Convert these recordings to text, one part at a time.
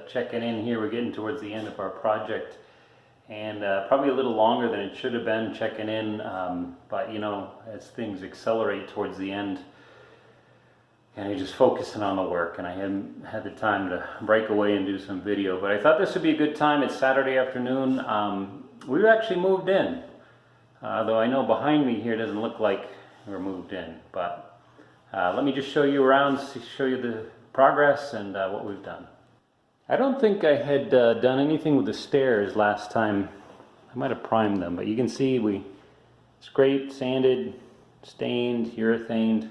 checking in here. We're getting towards the end of our project, and probably a little longer than it should have been checking in, but you know, as things accelerate towards the end, and you're just focusing on the work, and I hadn't had the time to break away and do some video, but I thought this would be a good time. It's Saturday afternoon. We've actually moved in, though I know behind me here doesn't look like we're moved in, but let me just show you around, show you the progress and what we've done. I don't think I had done anything with the stairs last time. I might have primed them, but you can see we scraped, sanded, stained, urethaned.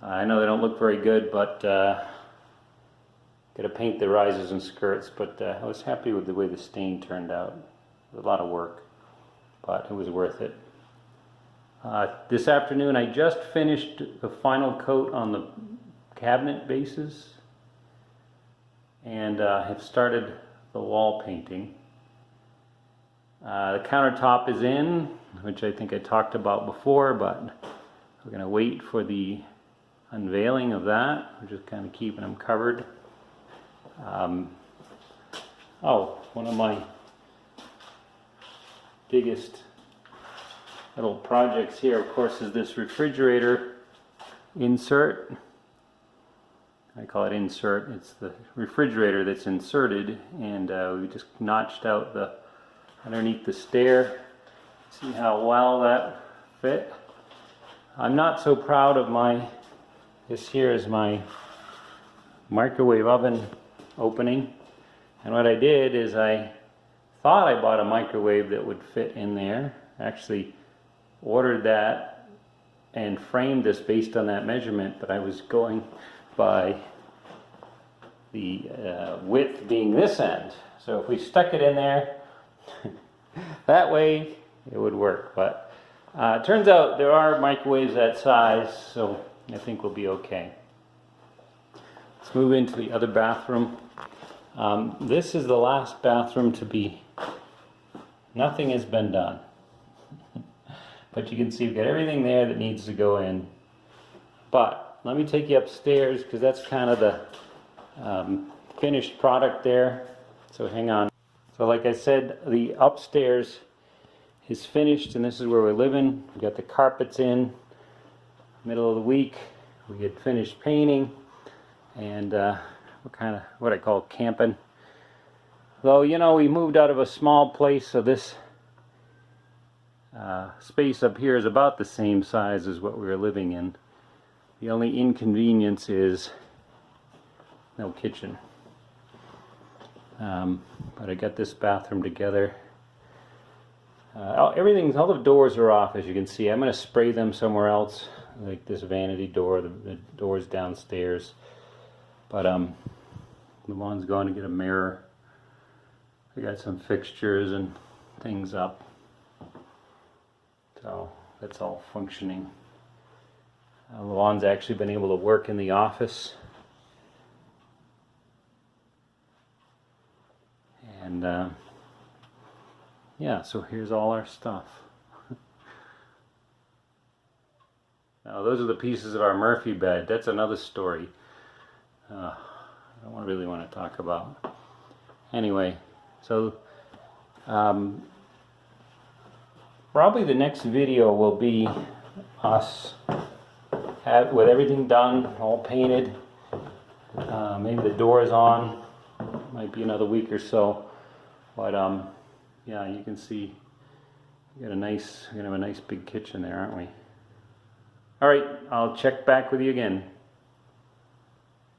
I know they don't look very good, but got to paint the risers and skirts, but I was happy with the way the stain turned out. It was a lot of work, but it was worth it. This afternoon I just finished the final coat on the cabinet bases and have started the wall painting. The countertop is in, which I think I talked about before, but we're going to wait for the unveiling of that. We're just kind of keeping them covered. One of my biggest little projects here, of course, is this refrigerator insert. I call it insert. It's the refrigerator that's inserted, and we just notched out the underneath the stair. See how well that fit. I'm not so proud of this here is my microwave oven opening, and what I did is I thought I bought a microwave that would fit in there. Actually ordered that and framed this based on that measurement, but I was going by the width being this end. So if we stuck it in there, that way it would work. But it turns out there are microwaves that size, so I think we'll be okay. Let's move into the other bathroom. This is the last bathroom to be, nothing has been done. But you can see we've got everything there that needs to go in. But let me take you upstairs, because that's kind of the finished product there. So hang on. So like I said, the upstairs is finished, and this is where we're living. We've got the carpets in. Middle of the week, we get finished painting, and we're kind of what I call camping. Though, you know, we moved out of a small place, so this space up here is about the same size as what we were living in. The only inconvenience is no kitchen. But I got this bathroom together. All the doors are off, as you can see. I'm going to spray them somewhere else, like this vanity door, the doors downstairs. But the one's going to get a mirror. I got some fixtures and things up. So that's all functioning. Lawan's actually been able to work in the office. And yeah, so here's all our stuff. Now those are the pieces of our Murphy bed. That's another story. I don't really want to talk about. Anyway, so probably the next video will be us with everything done, all painted. Maybe the door is on. Might be another week or so. But yeah, you can see we're gonna have a nice big kitchen there, aren't we? All right, I'll check back with you again.